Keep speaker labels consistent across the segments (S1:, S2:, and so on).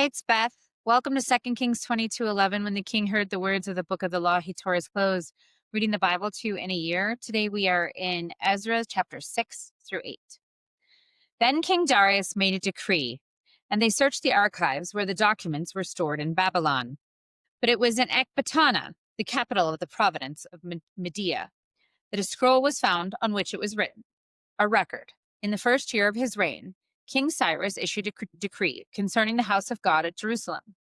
S1: Hi, it's Beth. Welcome to 2 Kings 22:11. When the king heard the words of the book of the law, he tore his clothes, reading the Bible to you in a year. Today we are in Ezra chapter 6 through 8. Then King Darius made a decree, and they searched the archives where the documents were stored in Babylon. But it was in Ecbatana, the capital of the province of Media, that a scroll was found on which it was written, a record. In the first year of his reign, King Cyrus issued a decree concerning the house of God at Jerusalem.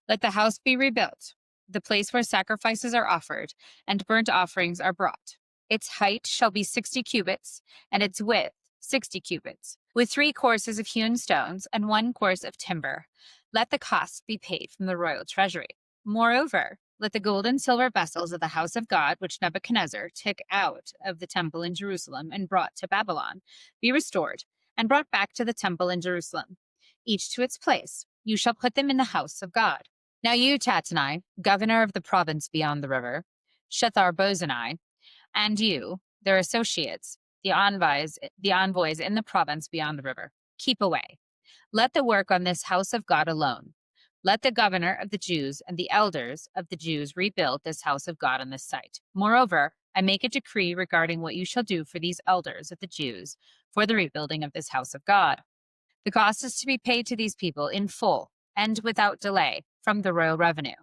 S1: Let the house be rebuilt, the place where sacrifices are offered and burnt offerings are brought. Its height shall be 60 cubits, and its width 60 cubits, with 3 courses of hewn stones and 1 course of timber. Let the costs be paid from the royal treasury. Moreover, let the gold and silver vessels of the house of God, which Nebuchadnezzar took out of the temple in Jerusalem and brought to Babylon, be restored and brought back to the temple in Jerusalem, each to its place. You shall put them in the house of God. Now you, Tattenai, governor of the province beyond the river, Shethar-bozenai, and you, their associates, the envoys in the province beyond the river, keep away. Let the work on this house of God alone. Let the governor of the Jews and the elders of the Jews rebuild this house of God on this site. Moreover, I make a decree regarding what you shall do for these elders of the Jews for the rebuilding of this house of God. The cost is to be paid to these people in full and without delay from the royal revenue,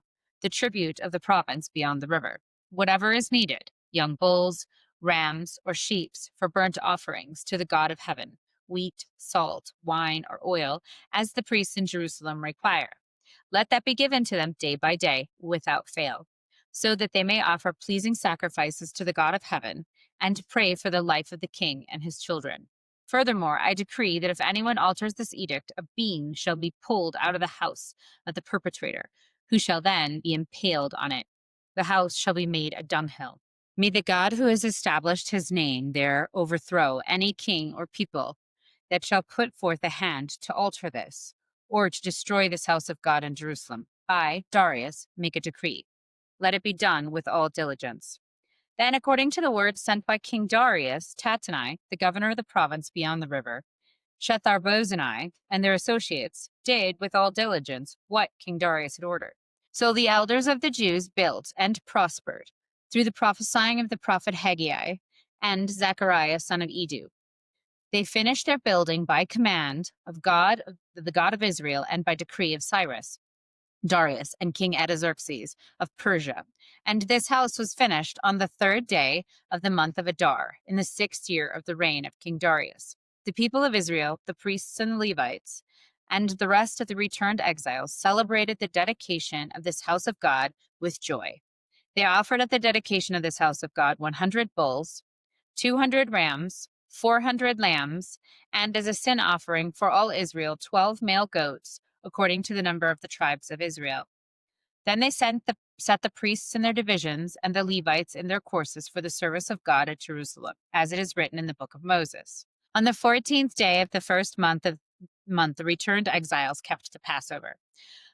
S1: the tribute of the province beyond the river. Whatever is needed, young bulls, rams, or sheep for burnt offerings to the God of heaven, wheat, salt, wine, or oil, as the priests in Jerusalem require. Let that be given to them day by day, without fail, so that they may offer pleasing sacrifices to the God of heaven and pray for the life of the king and his children. Furthermore, I decree that if anyone alters this edict, a beam shall be pulled out of the house of the perpetrator, who shall then be impaled on it. The house shall be made a dunghill. May the God who has established his name there overthrow any king or people that shall put forth a hand to alter this, or to destroy this house of God in Jerusalem. I, Darius, make a decree. Let it be done with all diligence. Then, according to the word sent by King Darius, Tattenai, the governor of the province beyond the river, Shethar-bozenai, and their associates, did with all diligence what King Darius had ordered. So the elders of the Jews built and prospered through the prophesying of the prophet Haggai and Zechariah son of Iddo. They finished their building by command of God, the God of Israel, and by decree of Cyrus, Darius, and King Artaxerxes of Persia. And this house was finished on the 3rd day of the month of Adar, in the 6th year of the reign of King Darius. The people of Israel, the priests and the Levites, and the rest of the returned exiles celebrated the dedication of this house of God with joy. They offered at the dedication of this house of God 100 bulls, 200 rams, 400 lambs, and as a sin offering for all Israel, 12 male goats, according to the number of the tribes of Israel. Then they set the priests in their divisions and the Levites in their courses for the service of God at Jerusalem, as it is written in the book of Moses. On the 14th day of the first month, the returned exiles kept the Passover.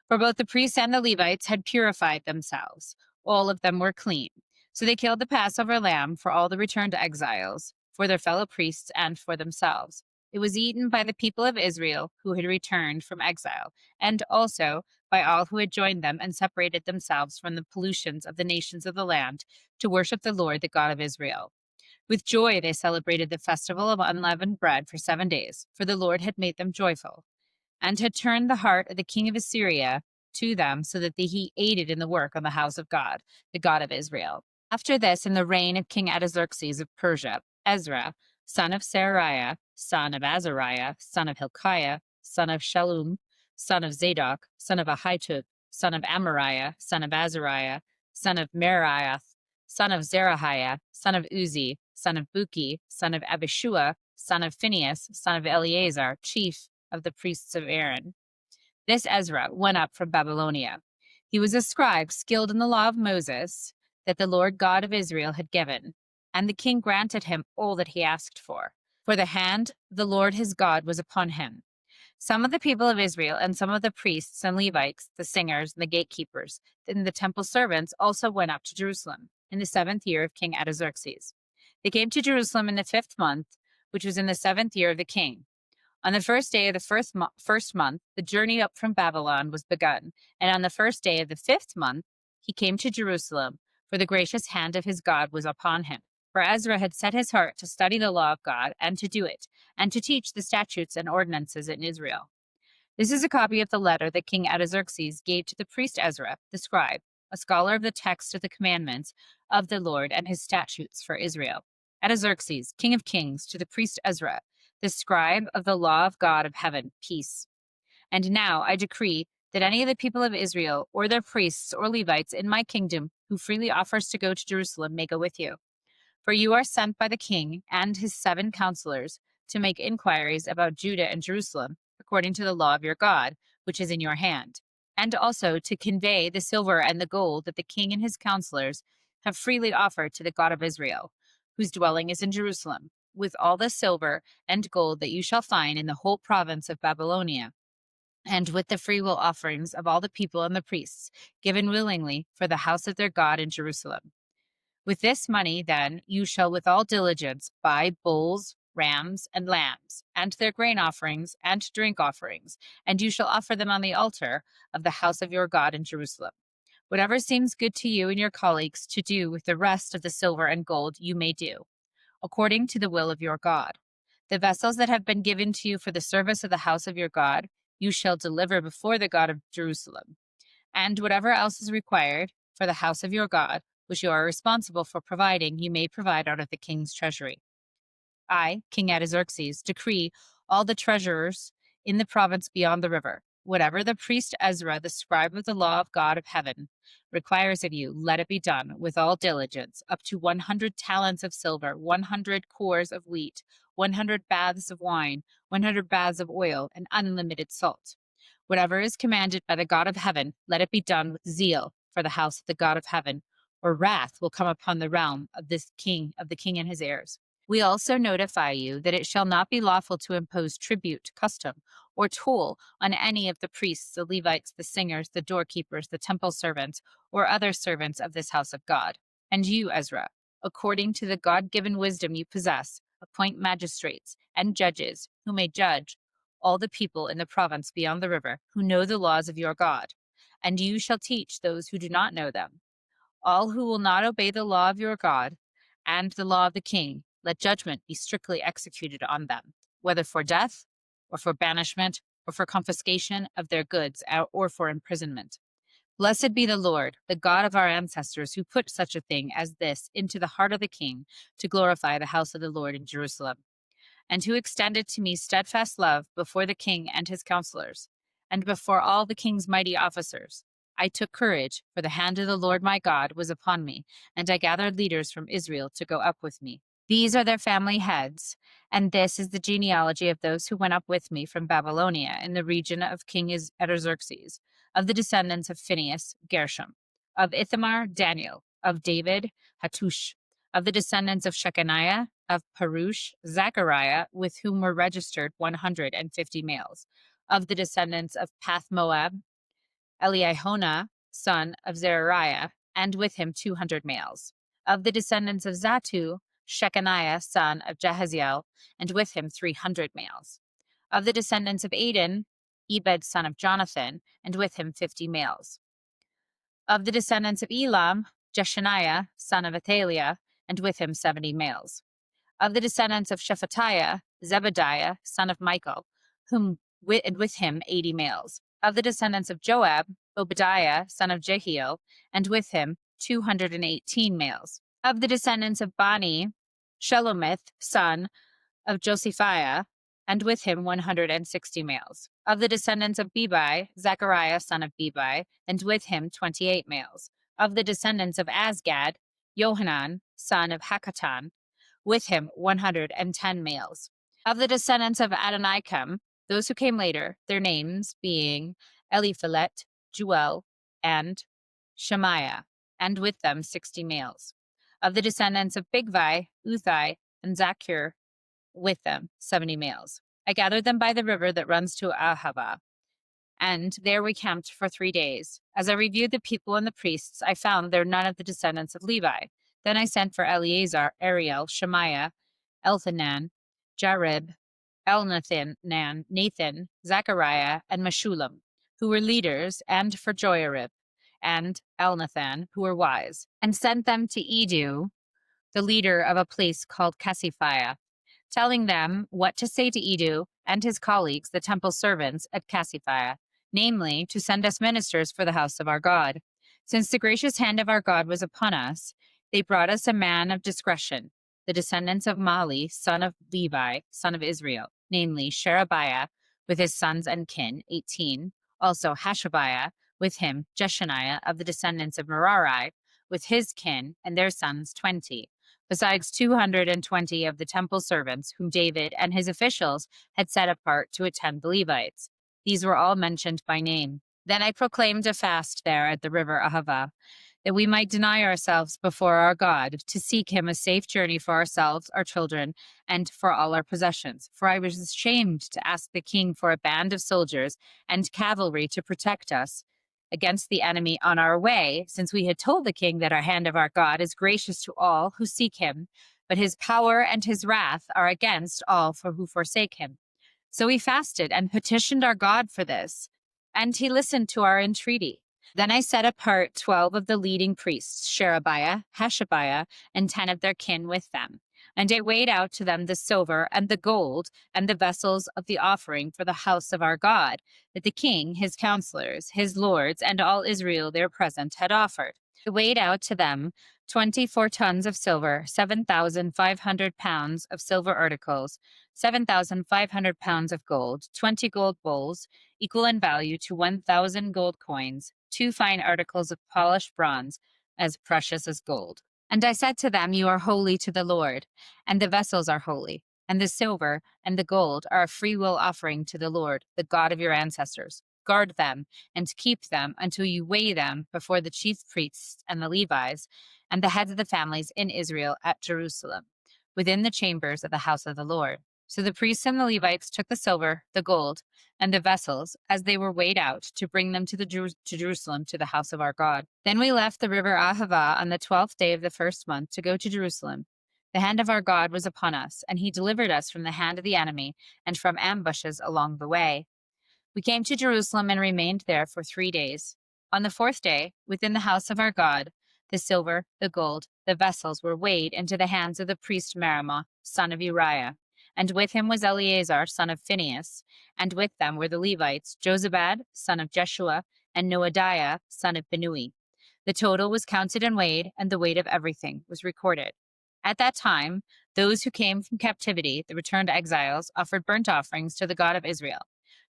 S1: For both the priests and the Levites had purified themselves. All of them were clean. So they killed the Passover lamb for all the returned exiles, for their fellow priests and for themselves. It was eaten by the people of Israel who had returned from exile, and also by all who had joined them and separated themselves from the pollutions of the nations of the land to worship the Lord, the God of Israel. With joy they celebrated the festival of unleavened bread for 7 days, for the Lord had made them joyful, and had turned the heart of the king of Assyria to them, so that he aided in the work on the house of God, the God of Israel. After this, in the reign of King Artaxerxes of Persia, Ezra, son of Seraiah, son of Azariah, son of Hilkiah, son of Shallum, son of Zadok, son of Ahitub, son of Amariah, son of Azariah, son of Meraiah, son of Zerahiah, son of Uzi, son of Buki, son of Abishua, son of Phinehas, son of Eleazar, chief of the priests of Aaron. This Ezra went up from Babylonia. He was a scribe skilled in the law of Moses that the Lord God of Israel had given, and the king granted him all that he asked for the hand of the Lord his God was upon him. Some of the people of Israel and some of the priests and Levites, the singers and the gatekeepers, and the temple servants also went up to Jerusalem in the 7th year of King Artaxerxes. They came to Jerusalem in the 5th month, which was in the 7th year of the king. On the first day of the first month, the journey up from Babylon was begun, and on the first day of the 5th month, he came to Jerusalem, for the gracious hand of his God was upon him. For Ezra had set his heart to study the law of God and to do it, and to teach the statutes and ordinances in Israel. This is a copy of the letter that King Artaxerxes gave to the priest Ezra, the scribe, a scholar of the text of the commandments of the Lord and his statutes for Israel. Artaxerxes, king of kings, to the priest Ezra, the scribe of the law of God of heaven, peace. And now I decree that any of the people of Israel, or their priests or Levites in my kingdom, who freely offers to go to Jerusalem, may go with you. For you are sent by the king and his 7 counselors to make inquiries about Judah and Jerusalem, according to the law of your God, which is in your hand, and also to convey the silver and the gold that the king and his counselors have freely offered to the God of Israel, whose dwelling is in Jerusalem, with all the silver and gold that you shall find in the whole province of Babylonia, and with the freewill offerings of all the people and the priests, given willingly for the house of their God in Jerusalem. With this money, then, you shall with all diligence buy bulls, rams, and lambs, and their grain offerings and drink offerings, and you shall offer them on the altar of the house of your God in Jerusalem. Whatever seems good to you and your colleagues to do with the rest of the silver and gold, you may do, according to the will of your God. The vessels that have been given to you for the service of the house of your God, you shall deliver before the God of Jerusalem. And whatever else is required for the house of your God, which you are responsible for providing, you may provide out of the king's treasury. I, King Artaxerxes, decree all the treasurers in the province beyond the river, whatever the priest Ezra, the scribe of the law of God of heaven, requires of you, let it be done with all diligence, up to 100 talents of silver, 100 cores of wheat, 100 baths of wine, 100 baths of oil, and unlimited salt. Whatever is commanded by the God of heaven, let it be done with zeal for the house of the God of heaven, or wrath will come upon the realm of the king and his heirs. We also notify you that it shall not be lawful to impose tribute, custom, or toll on any of the priests, the Levites, the singers, the doorkeepers, the temple servants, or other servants of this house of God. And you, Ezra, according to the God-given wisdom you possess, appoint magistrates and judges who may judge all the people in the province beyond the river who know the laws of your God. And you shall teach those who do not know them. All who will not obey the law of your God and the law of the king, let judgment be strictly executed on them, whether for death, or for banishment, or for confiscation of their goods, or for imprisonment. Blessed be the Lord, the God of our ancestors, who put such a thing as this into the heart of the king to glorify the house of the Lord in Jerusalem, and who extended to me steadfast love before the king and his counselors, and before all the king's mighty officers. I took courage, for the hand of the Lord my God was upon me, and I gathered leaders from Israel to go up with me. These are their family heads, and this is the genealogy of those who went up with me from Babylonia in the region of King Artaxerxes, of the descendants of Phinehas, Gershom, of Ithamar, Daniel, of David, Hattush, of the descendants of Shechaniah, of Parush, Zechariah, with whom were registered 150 males, of the descendants of Path-Moab, Eliahonah, son of Zerariah, and with him 200 males, of the descendants of Zattu, Shechaniah, son of Jahaziel, and with him 300 males, of the descendants of Adin, Ebed, son of Jonathan, and with him 50 males, of the descendants of Elam, Jeshaniah, son of Athaliah, and with him 70 males, of the descendants of Shephatiah, Zebediah, son of Michael, and with him 80 males, of the descendants of Joab, Obadiah, son of Jehiel, and with him 218 males, of the descendants of Bani, Shelomith, son of Josephiah, and with him 160 males, of the descendants of Bebai, Zechariah, son of Bebai, and with him 28 males, of the descendants of Azgad, Johanan, son of Hakatan, with him 110 males, of the descendants of Adonikam, those who came later, their names being Eliphalet, Juel, and Shemaiah, and with them 60 males, of the descendants of Bigvai, Uthai, and Zachur, with them 70 males. I gathered them by the river that runs to Ahava, and there we camped for 3 days. As I reviewed the people and the priests, I found there none of the descendants of Levi. Then I sent for Eleazar, Ariel, Shemaiah, Elthanan, Jarib, Nathan, Zechariah, and Meshullam, who were leaders, and for Joiarib, and Elnathan, who were wise, and sent them to Edu, the leader of a place called Cassiphia, telling them what to say to Edu and his colleagues, the temple servants at Cassiphia, namely, to send us ministers for the house of our God. Since the gracious hand of our God was upon us, they brought us a man of discretion, the descendants of Mali, son of Levi, son of Israel, namely, Sherebiah, with his sons and kin, 18, also Hashabiah, with him Jeshaniah of the descendants of Merari, with his kin and their sons, 20, besides 220 of the temple servants whom David and his officials had set apart to attend the Levites. These were all mentioned by name. Then I proclaimed a fast there at the river Ahava, that we might deny ourselves before our God, to seek him a safe journey for ourselves, our children, and for all our possessions. For I was ashamed to ask the king for a band of soldiers and cavalry to protect us against the enemy on our way, since we had told the king that our hand of our God is gracious to all who seek him, but his power and his wrath are against all who forsake him. So we fasted and petitioned our God for this, and he listened to our entreaty. Then I set apart 12 of the leading priests, Sherebiah, Hashabiah, and 10 of their kin with them. And I weighed out to them the silver and the gold and the vessels of the offering for the house of our God, that the king, his counselors, his lords, and all Israel there present had offered. I weighed out to them 24 tons of silver, 7,500 pounds of silver articles, 7,500 pounds of gold, 20 gold bowls, equal in value to 1,000 gold coins, 2 fine articles of polished bronze, as precious as gold. And I said to them, you are holy to the Lord, and the vessels are holy, and the silver and the gold are a freewill offering to the Lord, the God of your ancestors. Guard them and keep them until you weigh them before the chief priests and the Levites and the heads of the families in Israel at Jerusalem, within the chambers of the house of the Lord. So the priests and the Levites took the silver, the gold, and the vessels as they were weighed out to bring them to Jerusalem to the house of our God. Then we left the river Ahava on the 12th day of the first month to go to Jerusalem. The hand of our God was upon us, and he delivered us from the hand of the enemy and from ambushes along the way. We came to Jerusalem and remained there for 3 days. On the 4th day, within the house of our God, the silver, the gold, the vessels were weighed into the hands of the priest Merimah, son of Uriah. And with him was Eleazar, son of Phinehas, and with them were the Levites, Jozabad, son of Jeshua, and Noadiah, son of Binui. The total was counted and weighed, and the weight of everything was recorded. At that time, those who came from captivity, the returned exiles, offered burnt offerings to the God of Israel,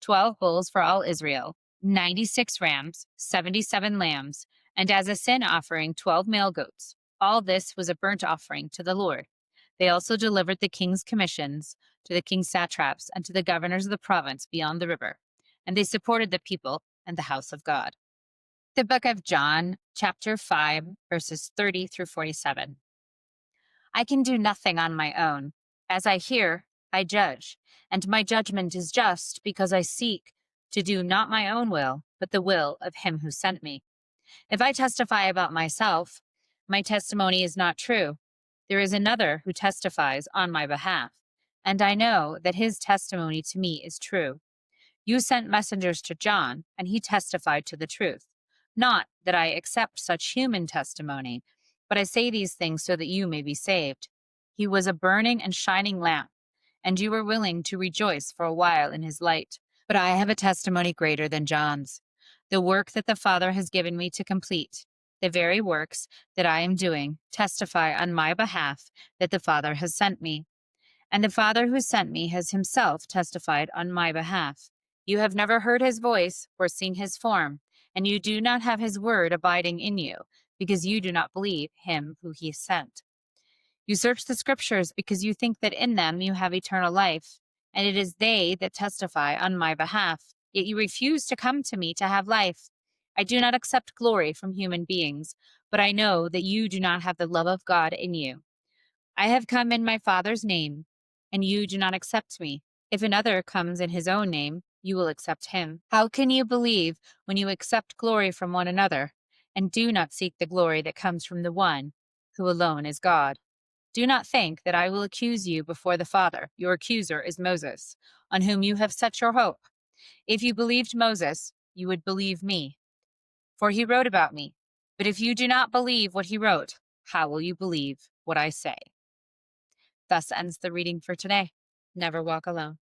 S1: 12 bulls for all Israel, 96 rams, 77 lambs, and as a sin offering, 12 male goats. All this was a burnt offering to the Lord. They also delivered the king's commissions to the king's satraps and to the governors of the province beyond the river, and they supported the people and the house of God. The book of John, chapter 5, verses 30 through 47. I can do nothing on my own. As I hear, I judge, and my judgment is just because I seek to do not my own will, but the will of him who sent me. If I testify about myself, my testimony is not true. There is another who testifies on my behalf, and I know that his testimony to me is true. You sent messengers to John, and he testified to the truth. Not that I accept such human testimony, but I say these things so that you may be saved. He was a burning and shining lamp, and you were willing to rejoice for a while in his light. But I have a testimony greater than John's, the work that the Father has given me to complete. The very works that I am doing testify on my behalf that the Father has sent me. And the Father who sent me has himself testified on my behalf. You have never heard his voice or seen his form, and you do not have his word abiding in you, because you do not believe him who he sent. You search the scriptures because you think that in them you have eternal life, and it is they that testify on my behalf. Yet you refuse to come to me to have life. I do not accept glory from human beings, but I know that you do not have the love of God in you. I have come in my Father's name, and you do not accept me. If another comes in his own name, you will accept him. How can you believe when you accept glory from one another, and do not seek the glory that comes from the one who alone is God? Do not think that I will accuse you before the Father. Your accuser is Moses, on whom you have set your hope. If you believed Moses, you would believe me, for he wrote about me. But if you do not believe what he wrote, how will you believe what I say?" Thus ends the reading for today. Never walk alone.